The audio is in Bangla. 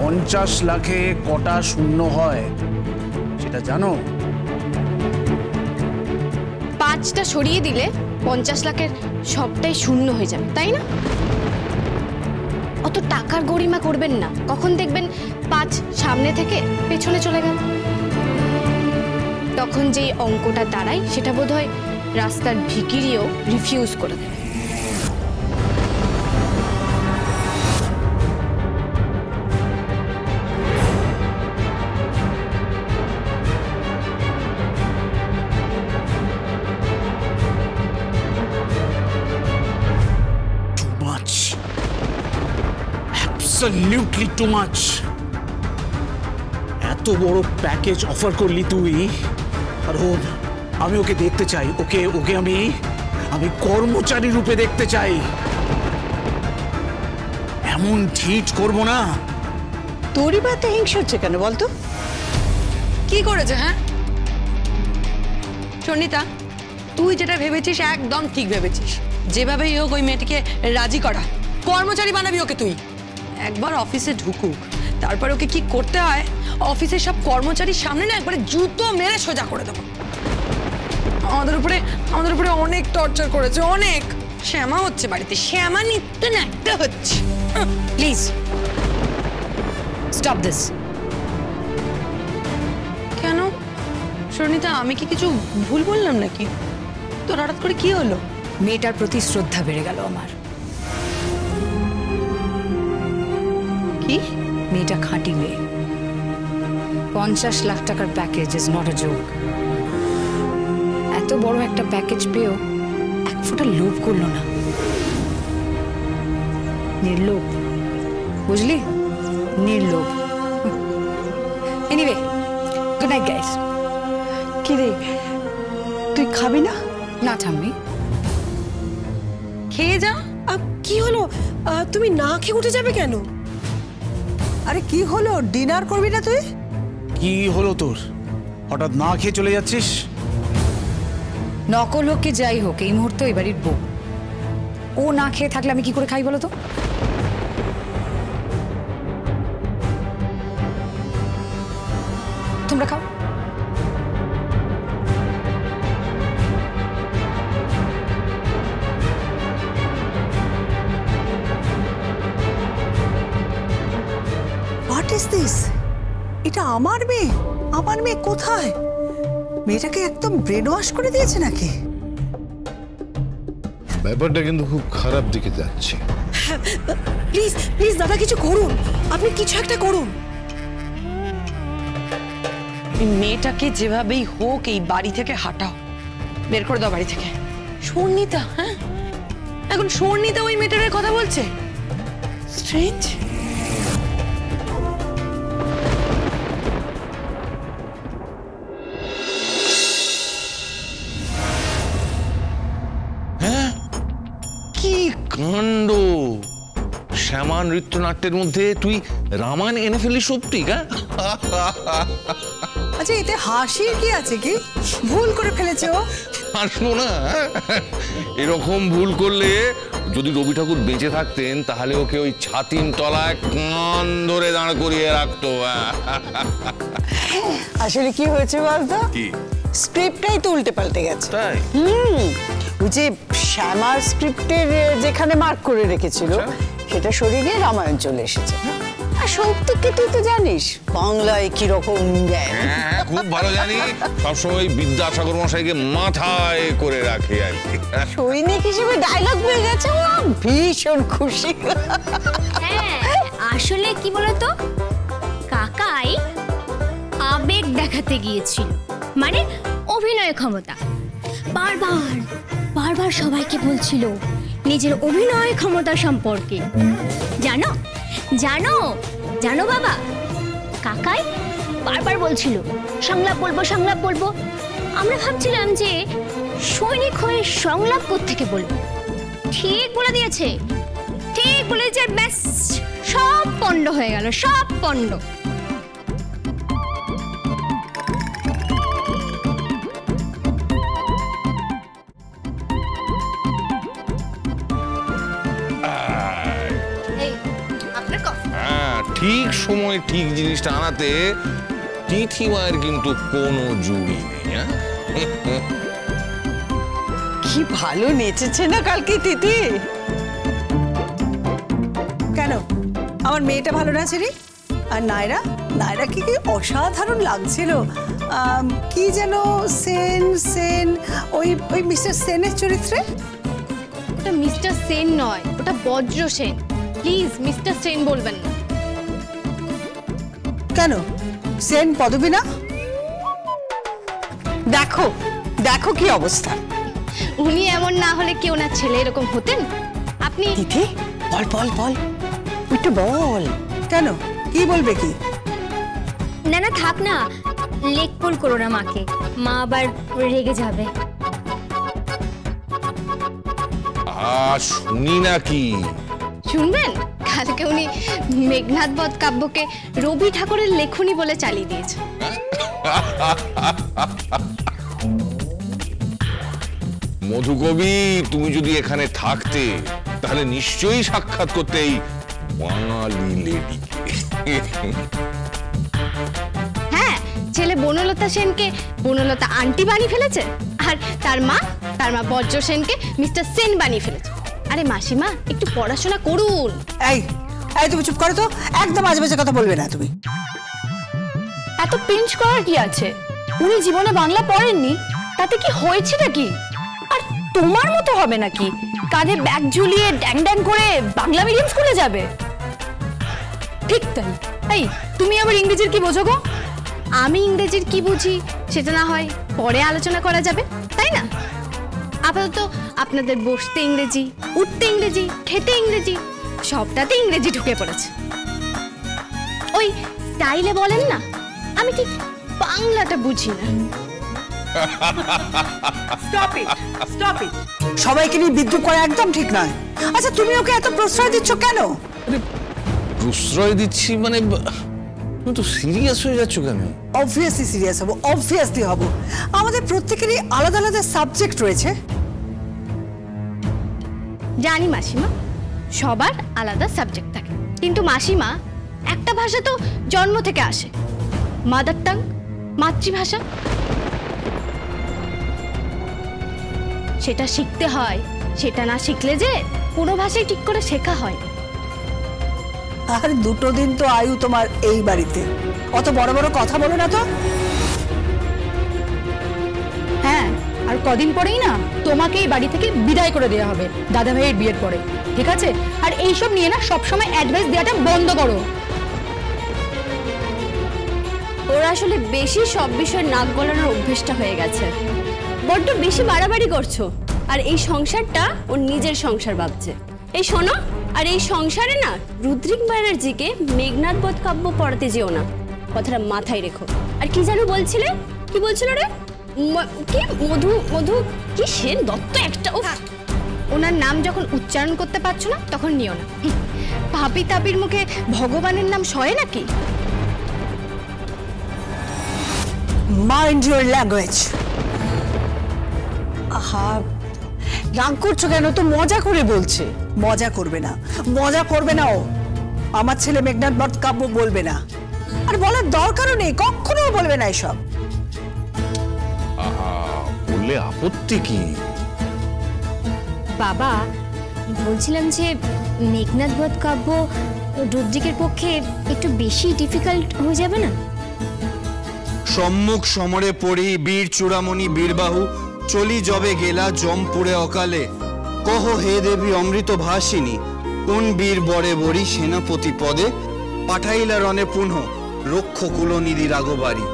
50 লাখে কটা শূন্য হয় সেটা জানো? 5টা সরিয়ে দিলে 50 লাখের সবটাই শূন্য হয়ে যাবে, তাই না? অত টাকার গরিমা করবেন না, কখন দেখবেন 5 সামনে থেকে পেছনে চলে গেল। তখন যেই অঙ্কটা দাঁড়ায় সেটা বোধহয় রাস্তার ভিখিরিও রিফিউজ করে দেবে। Absolutely too much. এত বড় প্যাকেজ অফার করলি তুই, আর আমি ওকে দেখতে চাই, ওকে আমি কর্মচারী রূপে দেখতে চাই। এমন ঠিক করব না। তোরই বাতে হিংসা হচ্ছে কেন বলতো? কি করেছে? হ্যাঁ সন্নিতা, তুই যেটা ভেবেছিস একদম ঠিক ভেবেছিস। যেভাবেই হোক ওই মেয়েটিকে রাজি করা, কর্মচারী বানাবি ওকে তুই। একবার অফিসে ঢুকুক, তারপর ওকে কি করতে হয় অফিসের সব কর্মচারীর সামনে না একবারে জুতো মেরে সোজা করে দেবো। আমাদের উপরে অনেক টর্চার করেছে, অনেক। শ্যামা হচ্ছে বাড়িতে, শ্যামা নিত্য নাট্য হচ্ছে। Please stop this. কেন সন্নিতা, আমি কি কিছু ভুল বললাম নাকি? তোর হঠাৎ করে কি হলো? মেয়েটার প্রতি শ্রদ্ধা বেড়ে গেল আমার। কি? মেয়েটা খাঁটি মেয়ে। 50 লাখ টাকার package is not a joke. এত বড় একটা প্যাকেজ পেয়েও এক ফোঁটা লোভ করলো না। নির্লোভ, বুঝলি? নির্লোভ। Anyway, good night guys. কি রে, তুই খাবি না? না ঠাম্মি, খেয়ে যা। কি হলো? তুমি না খেয়ে উঠে যাবে কেন? আরে কি হলো, ডিনার করবি না তুই? কি হলো তোর? হঠাৎ না খেয়ে চলে যাচ্ছিস? নকল হোক কি যাই হোক, এই মুহূর্তে ওই বাড়ির বউ। ও না খেয়ে থাকলে আমি কি করে খাই বলো তো? তোমরা খাও। What is this? এটা আমার মেয়ে? আমার মেয়ে কোথায়? মেয়েটাকে একদম ব্রেন ওয়াশ করে দিয়েছে নাকি? ব্যাপারটা কিন্তু খুব খারাপ দিকে যাচ্ছে। প্লিজ প্লিজ দাদা, কিছু করুন, আপনি কিছু একটা করুন। মেয়েটাকে যেভাবেই হোক এই বাড়ি থেকে হাঁটাও, বের করে দাও বাড়ি থেকে। সন্নিতা, হ্যাঁ এখন সন্নিতা ওই মেয়েটার কথা বলছে। স্ট্রেঞ্জ। কি কাণ্ড! শ্যামা নৃত্যনাট্যের মধ্যে তুই রামায়ণ এনে ফেলিস সত্যি? আচ্ছা এতে হাসির কি আছে? কি ভুল করে ফেলেছে ও? হাসবো না? এরকম ভুল করলে যদি রবি ঠাকুর বেঁচে থাকতেন তাহলে ওকে ওই ছাতিম তলায় কান ধরে দাঁড় করিয়ে রাখতো। আসলে কি হয়েছে বলতো? কি? স্ক্রিপ্টটাই তো উল্টে পাল্টে গেছে। তাই? ওই যে শ্যামার স্ক্রিপ্টের যেখানে মার্ক করে রেখেছিল সেটা সরিয়ে গিয়ে রামায়ণ চলে এসেছে। আর সৌক্তিককে তুই তো জানিস বাংলায় কিরকম জ্ঞান। হ্যাঁ খুব ভালো জানি, সবসময় বিদ্যাসাগর মশাইকে মাথায় করে রাখে আর কি। সৈনিক হিসেবে ডায়লগ পেয়ে গেছে, ও ভীষণ খুশি। হ্যাঁ আসলে কি বলতো, কাকাই আবেগ দেখাতে গিয়েছিল, মানে অভিনয় ক্ষমতা। বারবার বারবার সবাইকে বলছিল নিজের অভিনয় ক্ষমতা সম্পর্কে। জানো জানো জানো বাবা, কাকাই বারবার বলছিল সংলাপ বলবো সংলাপ বলবো। আমরা ভাবছিলাম যে সৈনিক হয়ে সংলাপ কোত্থেকে বলবো। ঠিক বলে দিয়েছে, ঠিক বলেছে, ব্যাস সব পণ্ড হয়ে গেল, সব পণ্ড। ঠিক সময় ঠিক জিনিসটা আনাতে তিথি মায়ের কিন্তু কোনো জুড়ি নেই। হ্যাঁ, কি ভালো নেচেছে না কালকে তিথি। কেন আমার মেয়েটা ভালো নাচে রে? আর নায়রা, নায়রাকে কি অসাধারণ লাগছিল। কি যেন সেন সেন ওই মিস্টার সেনের চরিত্রে। ওটা মিস্টার সেন নয়, ওটা বজ্র সেন। প্লিজ মিস্টার সেন বলবেন না। কেন সেন পদবী না? দেখো দেখো কি অবস্থা। উনি এমন না হলে কি ওনার ছেলে এরকম হতেন? আপনি তিথি বল বল বল, একটু বল। কেন কি বলবে কি? না না থাক না, লেক পোল করো না মাকে, মা আবার রেগে যাবে। শুনি নাকি? শুনবেন? কালকে উনি মেঘনাদ বধ কাব্যকে রবি ঠাকুরের লেখনী বলে চালিয়ে দিয়েছে। মধুকবি, তুমি যদি এখানে থাকতে তাহলে নিশ্চয়ই সাক্ষাৎ করতে এই বাঙালি লেডিকে। হ্যাঁ, ছেলে বনলতা সেনকে বনলতা আন্টি বানিয়ে ফেলেছে, আর তার মা বজ্র সেনকে মিস্টার সেন বানিয়ে ফেলেছে। আরে মাসিমা, একটু পড়াশোনা করুন। এই এই তুমি চুপ করো তো, একদম আজে বাজে কথা বলবে না তুমি। এত পিঞ্চ করার কি আছে? উনি জীবনে বাংলা পড়েননি, তাতে কি হয়েছে নাকি? আর তোমার মতো হবে নাকি কাঁধে ব্যাগ ঝুলিয়ে ড্যাং ড্যাং করে বাংলা মিডিয়াম স্কুলে যাবে? ঠিক তাই। এই তুমি আবার ইংরেজির কি বোঝো গো? আমি ইংরেজির কি বুঝি সেটা না হয় পরে আলোচনা করা যাবে, তাই না? আপাতত আপনাদের বসতে ইংরেজি, উঠতে ইংরেজি, খেতে ইংরেজি, সবটাতে ইংরেজি ঢুকে পড়েছে। ওই স্টাইলে বলেন না, আমি ঠিক বাংলাটা বুঝি না। Stop it, stop it. সবাইকে নিয়ে বিদ্রুপ করা একদম ঠিক নয়। আচ্ছা তুমি ওকে এত প্রশ্রয় দিচ্ছ কেন? প্রশ্রয় দিচ্ছি মানে তুমি তো সিরিয়াস হয়ে যাচ্ছ কেন? অবভিয়াসলি সিরিয়াস হবো, অবভিয়াসলি হবো। আমাদের প্রত্যেকেরই আলাদা আলাদা সাবজেক্ট রয়েছে। জানি মাসিমা, সবার আলাদা সাবজেক্ট থাকে, কিন্তু মাসিমা একটা ভাষা তো জন্ম থেকে আসে, মাদার টাং, মাতৃভাষা। সেটা শিখতে হয়, সেটা না শিখলে যে কোনো ভাষাই ঠিক করে শেখা হয়। আর 2 দিন তো আয়ু তোমার এই বাড়িতে, অত বড় বড় কথা বলো না তো। হ্যাঁ, আর কদিন পরেই না তোমাকে এই বাড়ি থেকে বিদায় করে দেওয়া হবে দাদা ভাইয়ের বিয়ের পরে, ঠিক আছে? আর এইসব নিয়ে না সবসময় অ্যাডভাইস দেওয়াটা বন্ধ করো। ওরা আসলে বেশি সব বিষয়ে নাক গলানোর অভ্যেসটা হয়ে গেছে। বড্ড বেশি বাড়াবাড়ি করছো, আর এই সংসারটা ওর নিজের সংসার ভাবছে। এই শোনো, আর এই সংসারে না রুদ্রিক ব্যানার্জিকে মেঘনাদ বধ কাব্য পড়াতে যেও না, কথাটা মাথায় রেখো। আর কি যেন বলছিলে, কি বলছিল রে? কি মধু মধু কি সেন দত্ত একটা, ওনার নাম যখন উচ্চারণ করতে পারছো না তখন নিও না। ভাবি তাবির মুখে ভগবানের নাম সয় নাকি? Mind your language. আহা, রাগ করছো কেন? তো মজা করে বলছে। মজা করবে না, মজা করবে না। ও আমার ছেলে মেঘনাদ বধ কাব্য বলবে না, আর বলার দরকারও নেই, কখনো বলবে না এসব। বললে আপত্তি কি? বাবা, বলছিলাম যে মেঘনাদ বধ কাব্য রুদ্রিকের পক্ষে একটু বেশি ডিফিকাল্ট হয়ে যাবে না? সম্মুখ সমরে পড়ি বীর চূড়ামণি বীরবাহু, চলি যবে গেলা জমপুরে অকালে, কহ হে দেবী অমৃত ভাসিনী, কোন বীর বরে বরি সেনাপতি পদে, পাঠাইলা রণে পুনঃ রক্ষ কুলনিধি রাগবাড়ি।